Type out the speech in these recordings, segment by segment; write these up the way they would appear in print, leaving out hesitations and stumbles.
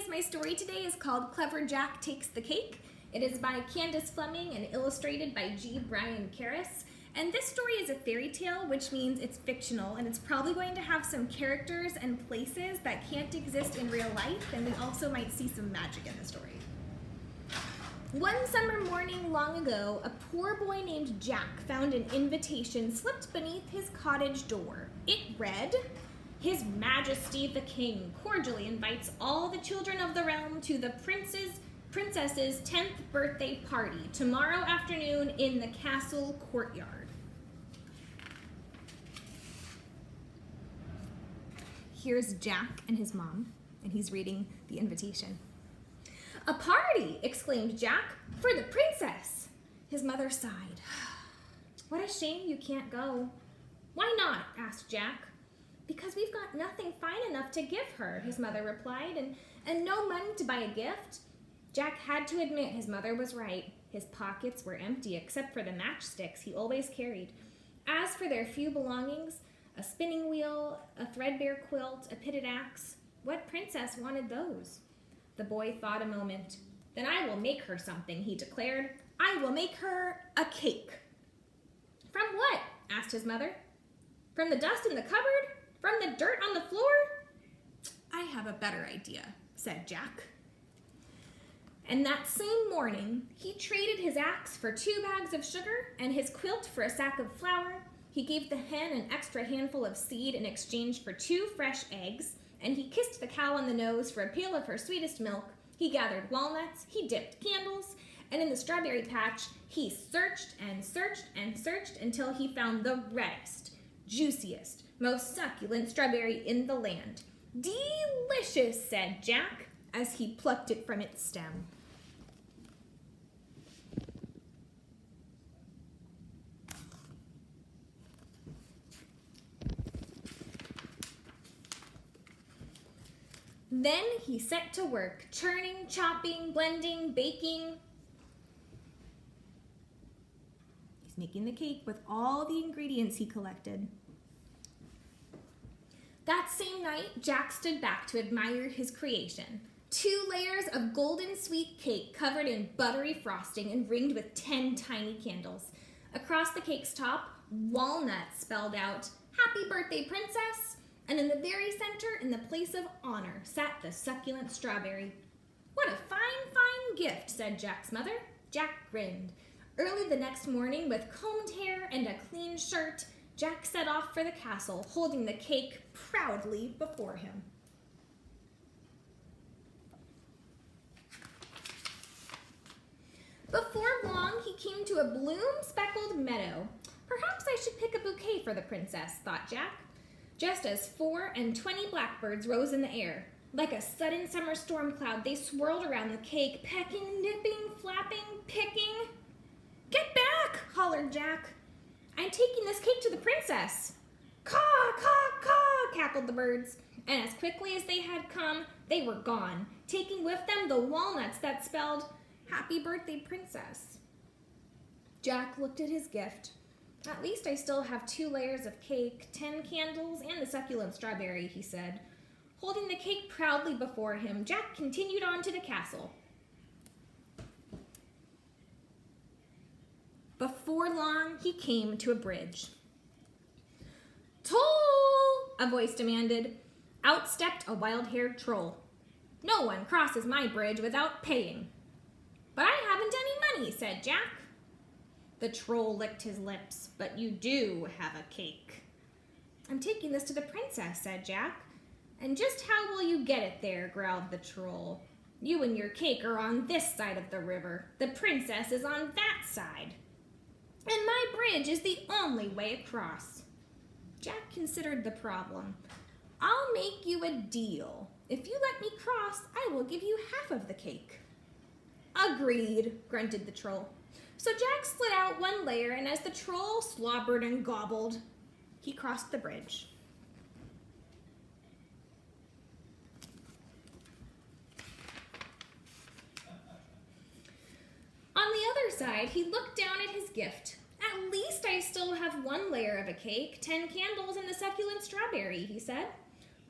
guys. My story today is called Clever Jack Takes the Cake. It is by Candace Fleming and illustrated by G. Brian Karras. And this story is a fairy tale, which means it's fictional, and it's probably going to have some characters and places that can't exist in real life, and we also might see some magic in the story. One summer morning long ago, a poor boy named Jack found an invitation slipped beneath his cottage door. It read, "His Majesty the King cordially invites all the children of the realm to the princess's 10th birthday party tomorrow afternoon in the castle courtyard." Here's Jack and his mom, and he's reading the invitation. "A party!" exclaimed Jack, "for the princess!" His mother sighed. "What a shame you can't go." "Why not?" asked Jack. "Because we've got nothing fine enough to give her," his mother replied, and no money to buy a gift. Jack had to admit his mother was right. His pockets were empty except for the matchsticks he always carried. As for their few belongings, a spinning wheel, a threadbare quilt, a pitted axe, what princess wanted those? The boy thought a moment. "Then I will make her something," he declared. "I will make her a cake." "From what?" asked his mother. "From the dust in the cupboard? From the dirt on the floor?" "I have a better idea," said Jack. And that same morning, he traded his axe for 2 bags of sugar and his quilt for a sack of flour. He gave the hen an extra handful of seed in exchange for 2 fresh eggs, and he kissed the cow on the nose for a pail of her sweetest milk. He gathered walnuts, he dipped candles, and in the strawberry patch, he searched and searched and searched until he found the reddest, juiciest, most succulent strawberry in the land. "Delicious," said Jack, as he plucked it from its stem. Then he set to work, churning, chopping, blending, baking. He's making the cake with all the ingredients he collected. That same night, Jack stood back to admire his creation. 2 layers of golden sweet cake covered in buttery frosting and ringed with 10 tiny candles. Across the cake's top, walnuts spelled out, "Happy Birthday, Princess!" And in the very center, in the place of honor, sat the succulent strawberry. "What a fine, fine gift," said Jack's mother. Jack grinned. Early the next morning, with combed hair and a clean shirt, Jack set off for the castle, holding the cake proudly before him. Before long, he came to a bloom-speckled meadow. "Perhaps I should pick a bouquet for the princess," thought Jack. Just as 24 blackbirds rose in the air. Like a sudden summer storm cloud, they swirled around the cake, pecking, nipping, flapping, picking. "Get back!" hollered Jack. "I'm taking this cake to the princess." "Caw, caw, caw," cackled the birds. And as quickly as they had come, they were gone, taking with them the walnuts that spelled, "Happy Birthday, Princess." Jack looked at his gift. "At least I still have 2 layers of cake, 10 candles, and the succulent strawberry," he said. Holding the cake proudly before him, Jack continued on to the castle. Before long, he came to a bridge. "Toll!" a voice demanded. Out stepped a wild-haired troll. "No one crosses my bridge without paying." "But I haven't any money," said Jack. The troll licked his lips. "But you do have a cake." "I'm taking this to the princess," said Jack. "And just how will you get it there?" growled the troll. "You and your cake are on this side of the river. The princess is on that side. And my bridge is the only way across." Jack considered the problem. "I'll make you a deal. If you let me cross, I will give you half of the cake." "Agreed," grunted the troll. So Jack slid out 1 layer, and as the troll slobbered and gobbled, he crossed the bridge. On the other side, he looked down at his gift. "At least I still have 1 layer of a cake, 10 candles, and the succulent strawberry," he said.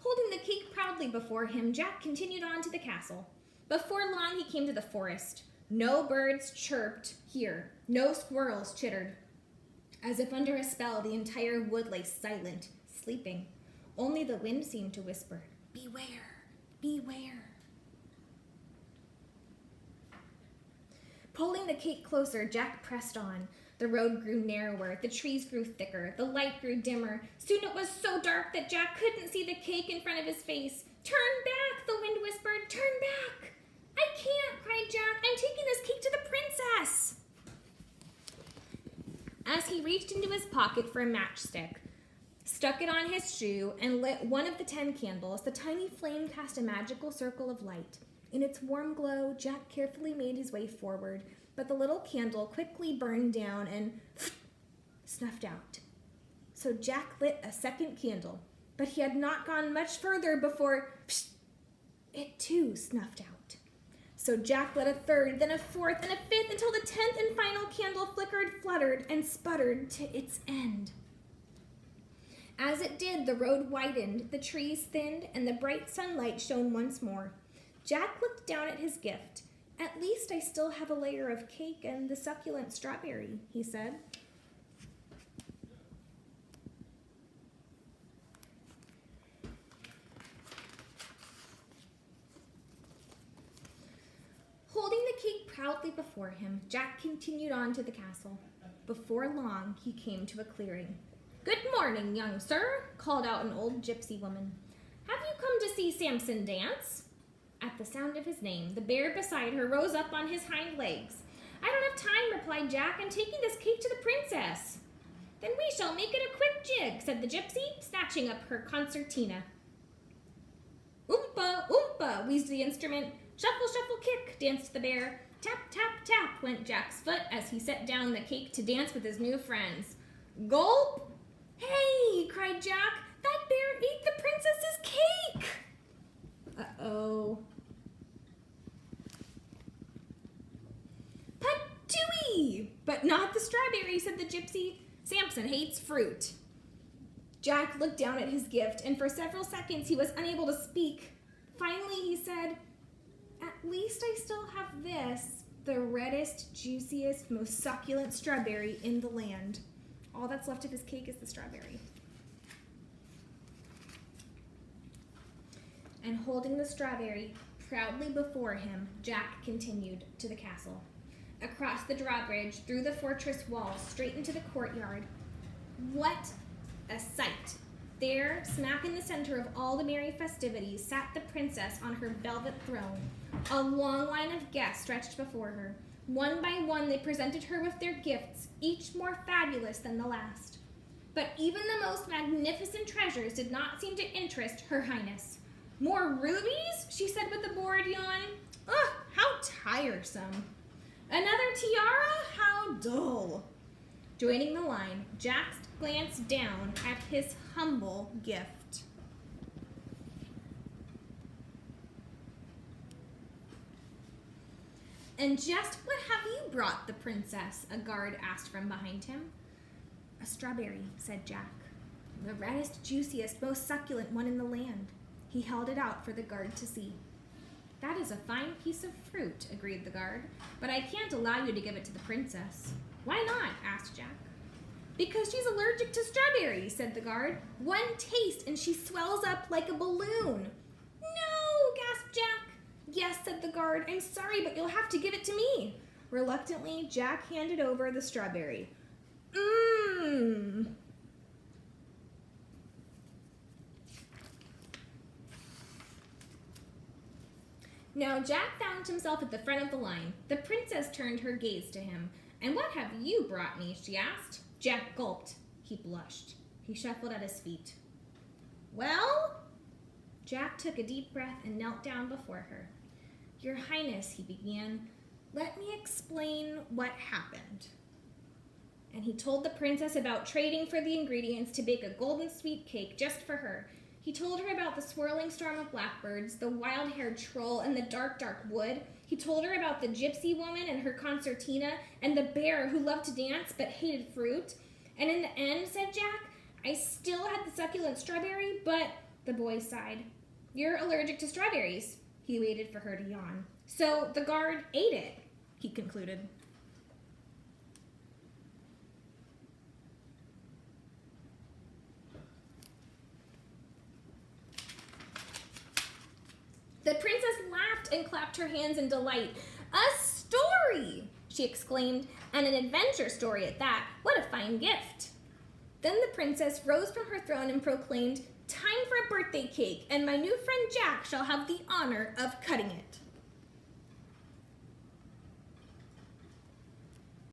Holding the cake proudly before him, Jack continued on to the castle. Before long, he came to the forest. No birds chirped here. No squirrels chittered. As if under a spell, the entire wood lay silent, sleeping. Only the wind seemed to whisper, "Beware, beware." Pulling the cake closer, Jack pressed on. The road grew narrower, the trees grew thicker, the light grew dimmer. Soon it was so dark that Jack couldn't see the cake in front of his face. "Turn back," the wind whispered, "turn back." "I can't," cried Jack. "I'm taking this cake to the princess." As he reached into his pocket for a matchstick, stuck it on his shoe, and lit one of the 10 candles, the tiny flame cast a magical circle of light. In its warm glow, Jack carefully made his way forward, but the little candle quickly burned down and snuffed out. So Jack lit a second candle, but he had not gone much further before it too snuffed out. So Jack lit a third, then a fourth, and a fifth, until the 10th and final candle flickered, fluttered, and sputtered to its end. As it did, the road widened, the trees thinned, and the bright sunlight shone once more. Jack looked down at his gift. "At least I still have a layer of cake and the succulent strawberry," he said. Holding the cake proudly before him, Jack continued on to the castle. Before long, he came to a clearing. "Good morning, young sir," called out an old gypsy woman. "Have you come to see Samson dance?" At the sound of his name, the bear beside her rose up on his hind legs. "I don't have time," replied Jack. "I'm taking this cake to the princess." "Then we shall make it a quick jig," said the gypsy, snatching up her concertina. "Oompa, oompa," wheezed the instrument. "Shuffle, shuffle, kick," danced the bear. Tap, tap, tap went Jack's foot as he set down the cake to dance with his new friends. Gulp! "Hey," cried Jack, "that bear ate the princess's cake!" Uh-oh. "Patooey! But not the strawberry," said the gypsy. "Samson hates fruit." Jack looked down at his gift, and for several seconds he was unable to speak. Finally he said, "At least I still have this, the reddest, juiciest, most succulent strawberry in the land." All that's left of his cake is the strawberry. And holding the strawberry proudly before him, Jack continued to the castle. Across the drawbridge, through the fortress walls, straight into the courtyard. What a sight! There, smack in the center of all the merry festivities, sat the princess on her velvet throne. A long line of guests stretched before her. One by one, they presented her with their gifts, each more fabulous than the last. But even the most magnificent treasures did not seem to interest Her Highness. "More rubies?" she said with a bored yawn. "Ugh, how tiresome." "Another tiara? How dull." Joining the line, Jack glanced down at his humble gift. "And just what have you brought the princess?" a guard asked from behind him. "A strawberry," said Jack. "The reddest, juiciest, most succulent one in the land." He held it out for the guard to see. "That is a fine piece of fruit," agreed the guard, "but I can't allow you to give it to the princess." "Why not?" asked Jack. "Because she's allergic to strawberries," said the guard. "One taste and she swells up like a balloon." "No," gasped Jack. "Yes," said the guard. "I'm sorry, but you'll have to give it to me." Reluctantly, Jack handed over the strawberry. Mmm. Now Jack found himself at the front of the line. The princess turned her gaze to him. "And what have you brought me?" she asked. Jack gulped. He blushed. He shuffled at his feet. "Well?" Jack took a deep breath and knelt down before her. "Your Highness," he began, "let me explain what happened." And he told the princess about trading for the ingredients to bake a golden sweet cake just for her. He told her about the swirling storm of blackbirds, the wild-haired troll, and the dark, dark wood. He told her about the gypsy woman and her concertina, and the bear who loved to dance but hated fruit. And in the end, said Jack, I still had the succulent strawberry, but the boy sighed. You're allergic to strawberries. He waited for her to yawn. So the guard ate it, he concluded. The princess laughed and clapped her hands in delight. A story, she exclaimed, and an adventure story at that. What a fine gift. Then the princess rose from her throne and proclaimed, time for a birthday cake, and my new friend Jack shall have the honor of cutting it.